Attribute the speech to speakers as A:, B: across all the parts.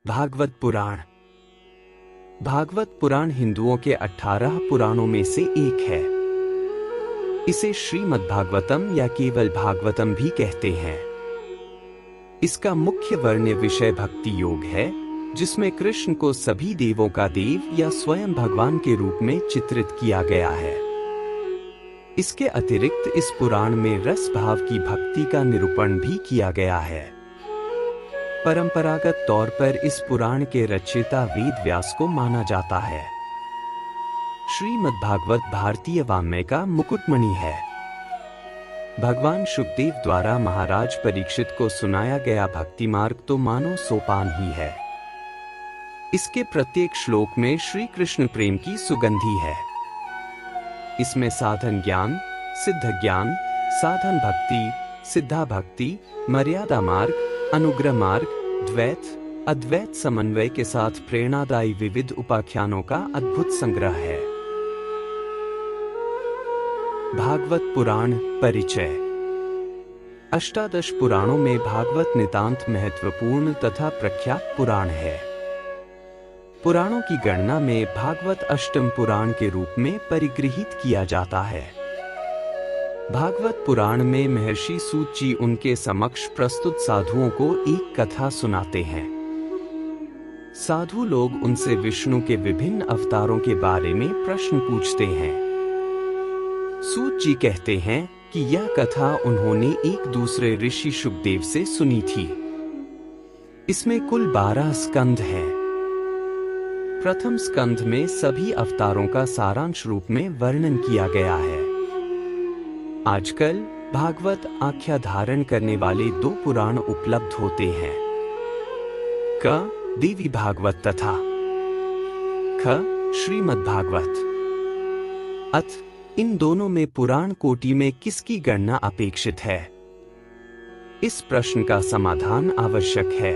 A: भागवत पुराण। भागवत पुराण हिंदुओं के 18 पुराणों में से एक है। इसे श्रीमद्भागवतम या केवल भागवतम भी कहते हैं। इसका मुख्य वर्ण्य विषय भक्ति योग है, जिसमें कृष्ण को सभी देवों का देव या स्वयं भगवान के रूप में चित्रित किया गया है। इसके अतिरिक्त इस पुराण में रस भाव की भक्ति का निरूपण भी किया गया है। परंपरागत तौर पर इस पुराण के रचयिता वेद व्यास को माना जाता है। श्रीमद्भागवत भारतीय वाङ्मय का मुकुटमणि है। भगवान शुकदेव द्वारा महाराज परीक्षित को सुनाया गया भक्ति मार्ग तो मानो सोपान ही है। इसके प्रत्येक श्लोक में श्री कृष्ण प्रेम की सुगंधी है। इसमें साधन ज्ञान, सिद्ध ज्ञान, साधन भक्ति, सिद्धा भक्ति, मर्यादा मार्ग, अनुग्रह मार्ग, द्वैत, अद्वैत समन्वय के साथ प्रेरणादायी विविध उपाख्यानों का अद्भुत संग्रह है। भागवत पुराण परिचय। अष्टादश पुराणों में भागवत नितांत महत्वपूर्ण तथा प्रख्यात पुराण है। पुराणों की गणना में भागवत अष्टम पुराण के रूप में परिगृहीत किया जाता है। भागवत पुराण में महर्षि सूत जी उनके समक्ष प्रस्तुत साधुओं को एक कथा सुनाते हैं। साधु लोग उनसे विष्णु के विभिन्न अवतारों के बारे में प्रश्न पूछते हैं। सूत जी कहते हैं कि यह कथा उन्होंने एक दूसरे ऋषि शुकदेव से सुनी थी। इसमें कुल 12 स्कंध हैं। प्रथम स्कंध में सभी अवतारों का सारांश रूप में वर्णन किया गया है। आजकल भागवत आख्या धारण करने वाले 2 पुराण उपलब्ध होते हैं, क देवी भागवत तथा ख श्रीमद्भागवत। अत इन दोनों में पुराण कोटि में किसकी गणना अपेक्षित है? इस प्रश्न का समाधान आवश्यक है।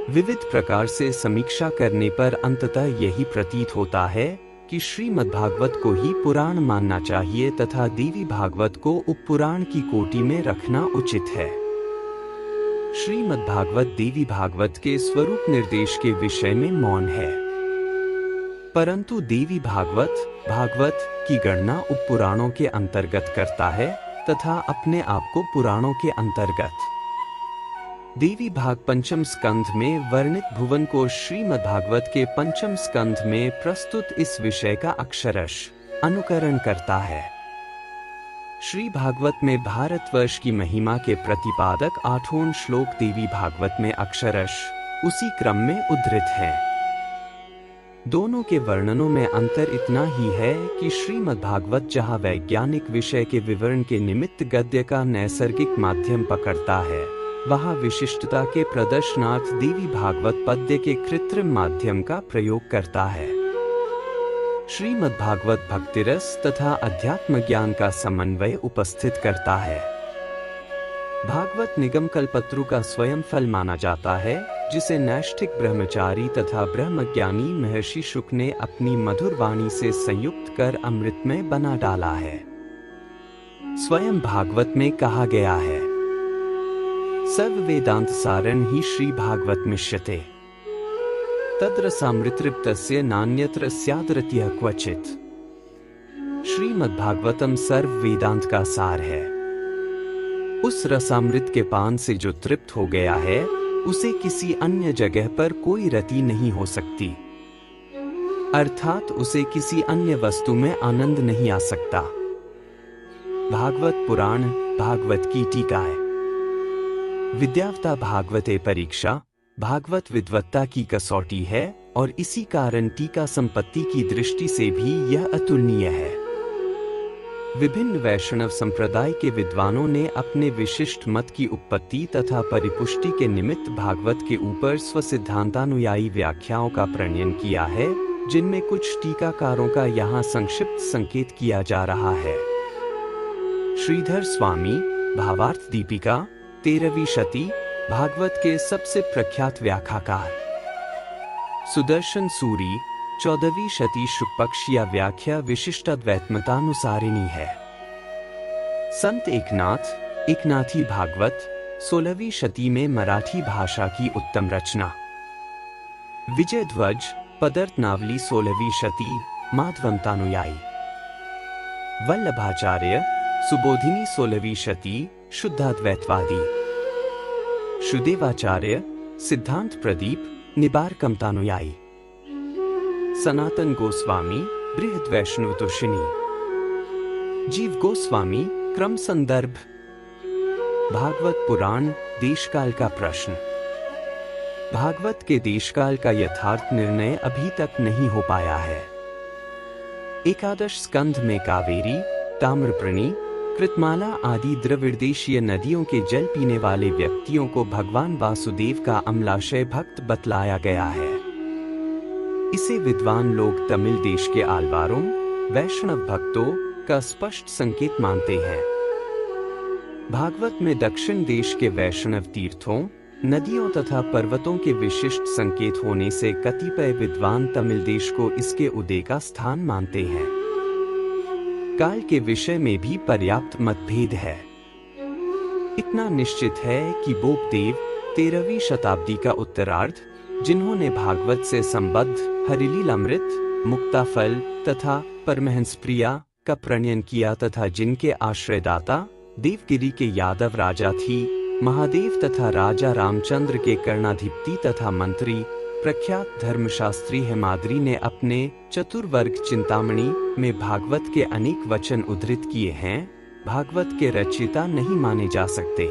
A: विविध प्रकार से समीक्षा करने पर अंततः यही प्रतीत होता है कि श्रीमद्भागवत को ही पुराण मानना चाहिए तथा देवी भागवत को उपपुराण की कोटि में रखना उचित है। श्रीमद्भागवत देवी भागवत के स्वरूप निर्देश के विषय में मौन है, परंतु देवी भागवत की गणना उपपुराणों के अंतर्गत करता है तथा अपने आप को पुराणों के अंतर्गत। देवी भाग पंचम स्कंध में वर्णित भुवन को श्रीमद्भागवत के पंचम स्कंध में प्रस्तुत इस विषय का अक्षरश अनुकरण करता है। श्री भागवत में भारतवर्ष की महिमा के प्रतिपादक 8वां श्लोक देवी भागवत में अक्षरश उसी क्रम में उद्धृत है। दोनों के वर्णनों में अंतर इतना ही है कि श्रीमद्भागवत जहाँ वैज्ञानिक विषय के विवरण के निमित्त गद्य का नैसर्गिक माध्यम पकड़ता है, वहाँ विशिष्टता के प्रदर्शनार्थ देवी भागवत पद्य के कृत्रिम माध्यम का प्रयोग करता है। श्रीमद्भागवत भक्तिरस तथा अध्यात्म ज्ञान का समन्वय उपस्थित करता है। भागवत निगम कल्पत्रु का स्वयं फल माना जाता है, जिसे नैष्ठिक ब्रह्मचारी तथा ब्रह्मज्ञानी महर्षि शुक ने अपनी मधुर वाणी से संयुक्त कर अमृतमय बना डाला है। स्वयं भागवत में कहा गया है, सर्व वेदांत सारण ही श्री भागवत मिष्यते, तद्रसामृतृप्तस्य नान्यत्र स्याद्रत्यः क्वचित्। श्रीमद्भागवतम सर्व वेदांत का सार है। उस रसामृत के पान से जो तृप्त हो गया है, उसे किसी अन्य जगह पर कोई रति नहीं हो सकती, अर्थात उसे किसी अन्य वस्तु में आनंद नहीं आ सकता। भागवत पुराण भागवत की टीका है। विद्यावता भागवते परीक्षा भागवत विद्वत्ता की कसौटी है और इसी कारण टीका संपत्ति की दृष्टि से भी यह अतुलनीय है। विभिन्न वैष्णव संप्रदाय के विद्वानों ने अपने विशिष्ट मत की उत्पत्ति तथा परिपुष्टि के निमित्त भागवत के ऊपर स्वसिद्धांतानुयायी व्याख्याओं का प्रणयन किया है, जिनमें कुछ टीकाकारों का यहाँ संक्षिप्त संकेत किया जा रहा है। श्रीधर स्वामी भावार्थ दीपिका 13वीं शती भागवत के सबसे प्रख्यात व्याख्याकार। सुदर्शन सूरी 14वीं शती शुक पक्ष या व्याख्या विशिष्टाद्वैतमतानुसारिणी है। संत एकनाथी भागवत 16वीं शती में मराठी भाषा की उत्तम रचना। विजय ध्वज पदर्थ नावली 16वीं शती माधवमतानुयायी। वल्लभाचार्य सुबोधिनी 16वीं शती शुद्धाद्वैतवादी। शुदेवाचार्य सिद्धांत प्रदीप निबारकमतानुयायी। सनातन गोस्वामी बृहद वैष्णवतोषिणी। जीव गोस्वामी क्रम संदर्भ। भागवत पुराण देशकाल का प्रश्न। भागवत के देशकाल का यथार्थ निर्णय अभी तक नहीं हो पाया है। एकादश स्कंध में कावेरी, ताम्रपर्णी, कृतमाला आदि द्रविड़देशीय नदियों के जल पीने वाले व्यक्तियों को भगवान वासुदेव का अमलाशय भक्त बतलाया गया है। इसे विद्वान लोग तमिल देश के आलवारों, वैष्णव भक्तों का स्पष्ट संकेत मानते हैं। भागवत में दक्षिण देश के वैष्णव तीर्थों, नदियों तथा पर्वतों के विशिष्ट संकेत होने से कतिपय विद्वान तमिल देश को इसके उदय का स्थान मानते हैं। काल के विषय में भी पर्याप्त मतभेद है। इतना निश्चित है कि बोपदेव 13वीं शताब्दी का उत्तरार्ध, जिन्होंने भागवत से संबद्ध हरिलीलामृत, मुक्ताफल तथा परमहंस प्रिया का प्रणयन किया तथा जिनके आश्रयदाता देवगिरी के यादव राजा थी महादेव तथा राजा रामचंद्र के कर्णाधिपति तथा मंत्री प्रख्यात धर्मशास्त्री हेमाद्री ने अपने चतुर्वर्ग चिंतामणि में भागवत के अनेक वचन उद्धृत किए हैं, भागवत के रचयिता नहीं माने जा सकते।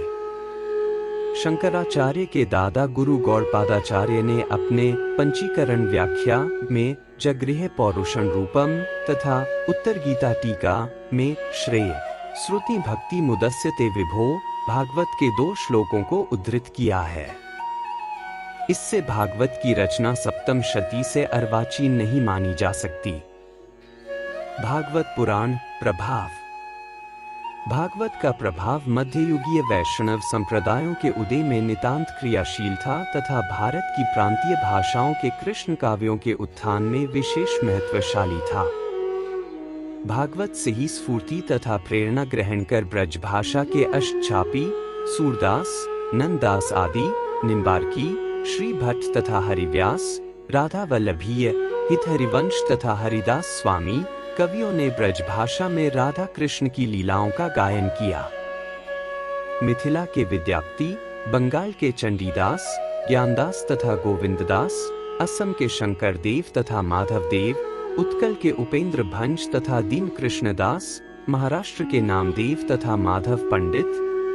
A: शंकराचार्य के दादा गुरु गौड़पादाचार्य ने अपने पंचीकरण व्याख्या में जगृह पौरुषण रूपम तथा उत्तर गीता टीका में श्रेय श्रुति भक्ति मुदस्यते विभो भागवत के 2 श्लोकों को उद्धृत किया है। इससे भागवत की रचना सप्तम शती से अर्वाचीन नहीं मानी जा सकती। भागवत पुराण प्रभाव। भागवत का प्रभाव मध्ययुगीय वैष्णव संप्रदायों के उदय में नितांत क्रियाशील था तथा भारत की प्रांतीय भाषाओं के कृष्ण काव्यों के उत्थान में विशेष महत्वशाली था। भागवत से ही स्फूर्ति तथा प्रेरणा ग्रहण कर ब्रजभाषा के अष्टछापी सूरदास, नंददास आदि, निम्बार्की, श्री भट्ट तथा हरिव्यास, राधा वल्लभीय, हितहरिवंश तथा हरिदास स्वामी कवियों ने ब्रजभाषा में राधा कृष्ण की लीलाओं का गायन किया। मिथिला के विद्यापति, बंगाल के चंडीदास, ज्ञानदास तथा गोविंददास, असम के शंकरदेव तथा माधवदेव, उत्कल के उपेंद्र भंज तथा दीन कृष्णदास, महाराष्ट्र के नामदेव तथा माधव पंडित,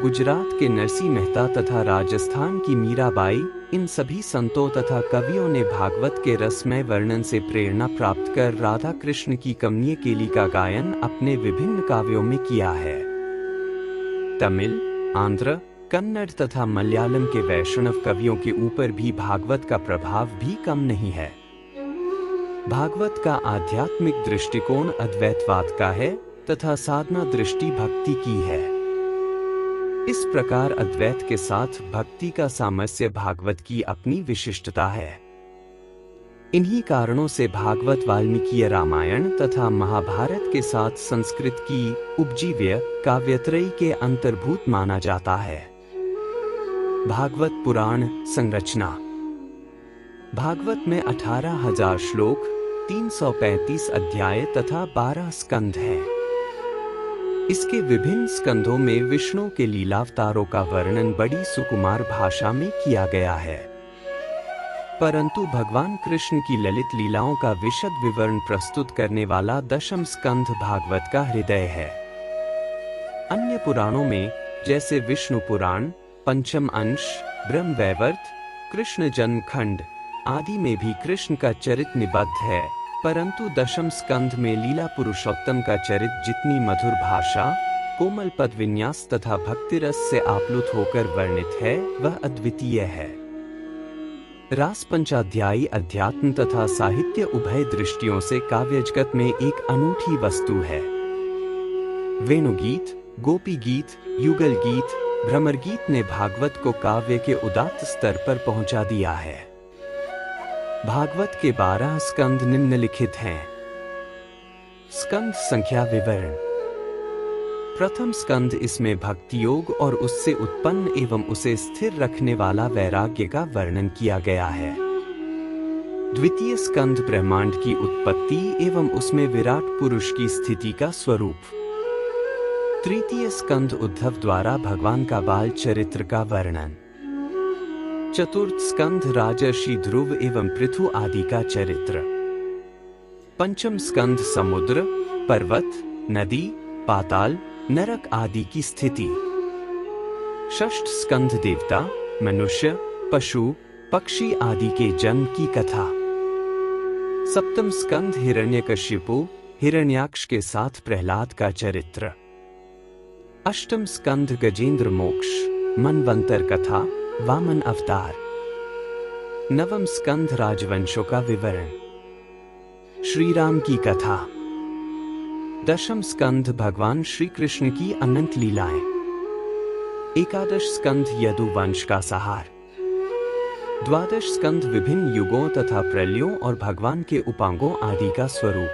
A: गुजरात के नरसी मेहता तथा राजस्थान की मीराबाई, इन सभी संतों तथा कवियों ने भागवत के रसमय वर्णन से प्रेरणा प्राप्त कर राधा कृष्ण की कमनीय केली का गायन अपने विभिन्न काव्यों में किया है। तमिल, आंध्र, कन्नड़ तथा मलयालम के वैष्णव कवियों के ऊपर भी भागवत का प्रभाव भी कम नहीं है। भागवत का आध्यात्मिक दृष्टिकोण अद्वैतवाद का है तथा साधना दृष्टि भक्ति की है। इस प्रकार अद्वैत के साथ भक्ति का सामरस्य भागवत की अपनी विशिष्टता है। इन्हीं कारणों से भागवत वाल्मीकि रामायण तथा महाभारत के साथ संस्कृत की उपजीव्य काव्यत्रयी के अंतर्भूत माना जाता है। भागवत पुराण संरचना। भागवत में 18,000 श्लोक, 335 अध्याय तथा 12 स्कंध हैं। इसके विभिन्न स्कंधों में विष्णु के लीलावतारों का वर्णन बड़ी सुकुमार भाषा में किया गया है, परंतु भगवान कृष्ण की ललित लीलाओं का विशद विवरण प्रस्तुत करने वाला दशम स्कंध भागवत का हृदय है। अन्य पुराणों में जैसे विष्णु पुराण, पंचम अंश, ब्रह्म वैवर्त, कृष्ण जन्म खंड आदि में भी कृष्ण का चरित्र निबद्ध है, परंतु दशम स्कंध में लीला पुरुषोत्तम का चरित्र जितनी मधुर भाषा, कोमल पद विन्यास तथा भक्ति रस से आप्लुत होकर वर्णित है वह अद्वितीय है। रास पंचाध्यायी अध्यात्म तथा साहित्य उभय दृष्टियों से काव्य जगत में एक अनूठी वस्तु है। वेणुगीत, गोपी गीत, युगल गीत, भ्रमर गीत ने भागवत को काव्य के उदात्त स्तर पर पहुंचा दिया है। भागवत के 12 स्कंद निम्नलिखित हैं। स्कंद संख्या विवरण। प्रथम स्कंद, इसमें भक्ति योग और उससे उत्पन्न एवं उसे स्थिर रखने वाला वैराग्य का वर्णन किया गया है। द्वितीय स्कंध ब्रह्मांड की उत्पत्ति एवं उसमें विराट पुरुष की स्थिति का स्वरूप। तृतीय स्कंध उद्धव द्वारा भगवान का बाल चरित्र का वर्णन। चतुर्थ स्कंध राजर्षि ध्रुव एवं पृथु आदि का चरित्र। पंचम स्कंध समुद्र, पर्वत, नदी, पाताल, नरक आदि की स्थिति। षष्ठ स्कंध देवता, मनुष्य, पशु, पक्षी आदि के जन्म की कथा। सप्तम स्कंध हिरण्यकशिपु, हिरण्याक्ष के साथ प्रहलाद का चरित्र। अष्टम स्कंध गजेंद्र मोक्ष, मनवंतर कथा, वामन अवतार। नवम स्कंध राजवंशों का विवरण, श्री राम की कथा। दशम स्कंध भगवान श्री कृष्ण की अनंत लीलाएं। एकादश स्कंध यदुवंश का सहार। द्वादश स्कंध विभिन्न युगों तथा प्रलयों और भगवान के उपांगों आदि का स्वरूप।